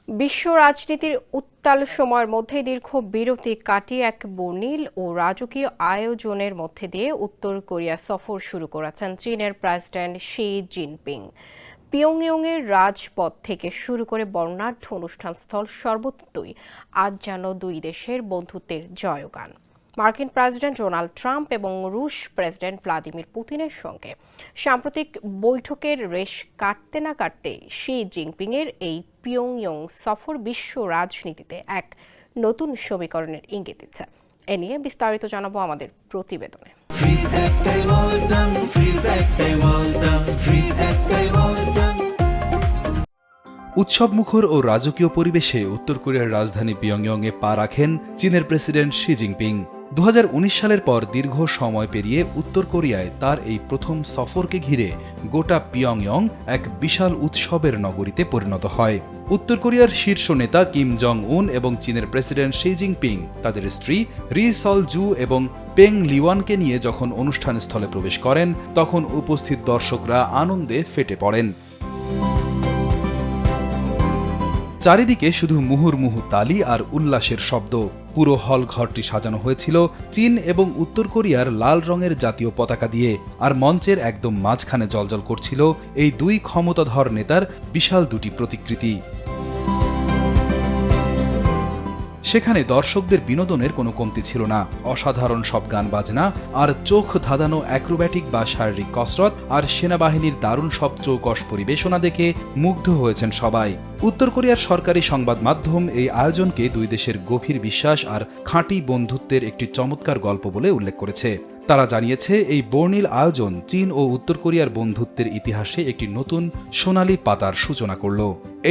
বিশ্ব রাজনীতির উত্তাল সময়ের মধ্যে দীর্ঘ বিরতি কাটিয়ে এক বর্ণিল ও রাজকীয় আয়োজনের মধ্যে দিয়ে উত্তর কোরিয়া সফর শুরু করেছেন চীনের প্রেসিডেন্ট শি জিনপিং। পিয়ংইয়ংয়ের রাজপথ থেকে শুরু করে বর্ণাঢ্য অনুষ্ঠানস্থল সর্বত্রই আজ যেন দুই দেশের বন্ধুত্বের জয়গান। মার্কিন প্রেসিডেন্ট ডোনাল্ড ট্রাম্প এবং রুশ প্রেসিডেন্ট ভ্লাদিমির পুতিনের সঙ্গে সাম্প্রতিক বৈঠকের রেশ কাটতে না কাটতে শি জিনপিংয়ের এই পিয়ংইয়ং সফর বিশ্ব রাজনীতিতে এক নতুন সমীকরণের ইঙ্গিত দিচ্ছে। এ নিয়ে বিস্তারিত জানাবো আমাদের প্রতিবেদনে। উৎসবমুখর ও রাজকীয় পরিবেশে উত্তর কোরিয়ার রাজধানী পিয়ংইয়ংয়ে পা রাখেন চীনের প্রেসিডেন্ট শি জিনপিং। 2019 সালের পর দীর্ঘ সময় পেরিয়ে উত্তর কোরিয়ায় তার এই প্রথম সফরকে ঘিরে গোটা পিয়ংইয়ং এক বিশাল উৎসবের নগরীতে পরিণত হয়। উত্তর কোরিয়ার শীর্ষ নেতা কিম জং উন এবং চীনের প্রেসিডেন্ট শি জিনপিং তাদের স্ত্রী রি সল জু এবং পেং লিওয়ানকে নিয়ে যখন অনুষ্ঠানস্থলে প্রবেশ করেন, তখন উপস্থিত দর্শকরা আনন্দে ফেটে পড়েন। চারিদিকে শুধু মুহুর্মুহু তালি আর উল্লাসের শব্দ। পুরো হল ঘরটি সাজানো হয়েছিল চীন এবং উত্তর কোরিয়ার লাল রঙের জাতীয় পতাকা দিয়ে, আর মঞ্চের একদম মাঝখানে জ্বলজ্বল করছিল এই দুই ক্ষমতাধর নেতার বিশাল দুটি প্রতিকৃতি। সেখানে দর্শকদের বিনোদনের কোনো কমতি ছিল না। অসাধারণ সব গান বাজনা আর চোখ ধাঁধানো অ্যাক্রোব্যাটিক বা শারীরিক কসরত আর সেনাবাহিনীর দারুণ সব চৌকস পরিবেশনা দেখে মুগ্ধ হয়েছেন সবাই। উত্তর কোরিয়ার সরকারি সংবাদ মাধ্যম এই আয়োজনকে দুই দেশের গভীর বিশ্বাস আর খাঁটি বন্ধুত্বের একটি চমৎকার গল্প বলে উল্লেখ করেছে। তারা জানিয়েছে, এই বর্ণিল আয়োজন চীন ও উত্তর কোরিয়ার বন্ধুত্বের ইতিহাসে একটি নতুন সোনালী পাতার সূচনা করল।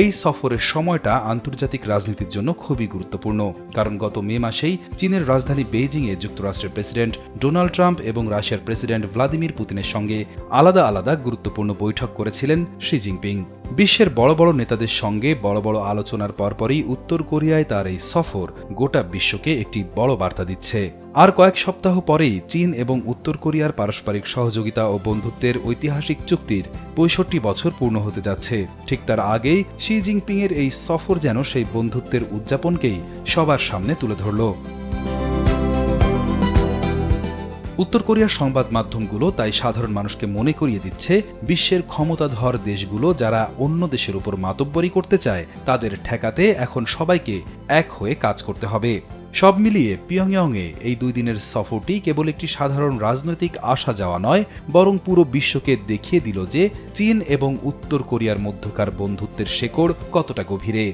এই সফরের সময়টা আন্তর্জাতিক রাজনীতির জন্য খুবই গুরুত্বপূর্ণ, কারণ গত মে মাসেই চীনের রাজধানী বেইজিংয়ে যুক্তরাষ্ট্রের প্রেসিডেন্ট ডোনাল্ড ট্রাম্প এবং রাশিয়ার প্রেসিডেন্ট ভ্লাদিমির পুতিনের সঙ্গে আলাদা আলাদা গুরুত্বপূর্ণ বৈঠক করেছিলেন শি জিনপিং। বিশ্বের বড় বড় নেতাদের সঙ্গে বড় বড় আলোচনার পরপরই উত্তর কোরিয়ায় তার এই সফর গোটা বিশ্বকে একটি বড় বার্তা দিচ্ছে। আর কয়েক সপ্তাহ পরেই চীন এবং উত্তর কোরিয়ার পারস্পরিক সহযোগিতা ও বন্ধুত্বের ঐতিহাসিক চুক্তির ৬৫ বছর পূর্ণ হতে যাচ্ছে। ঠিক তার আগেই শি জিনপিংয়ের এই সফর যেন সেই বন্ধুত্বের উদযাপনকেই সবার সামনে তুলে ধরল। উত্তর কোরিয়ার সংবাদ মাধ্যমগুলো তাই সাধারণ মানুষকে মনে করিয়ে দিচ্ছে, বিশ্বের ক্ষমতাধর দেশগুলো যারা অন্য দেশের উপর মাতব্বরি করতে চায়, তাদের ঠেকাতে এখন সবাইকে এক হয়ে কাজ করতে হবে। সব মিলিয়ে পিয়ংইয়ংয়ে এই দুই দিনের সফরটি কেবল একটি সাধারণ রাজনৈতিক আসা যাওয়া নয়, বরং পুরো বিশ্বকে দেখিয়ে দিল যে চীন এবং উত্তর কোরিয়ার মধ্যকার বন্ধুত্বের শেকড় কতটা গভীরে।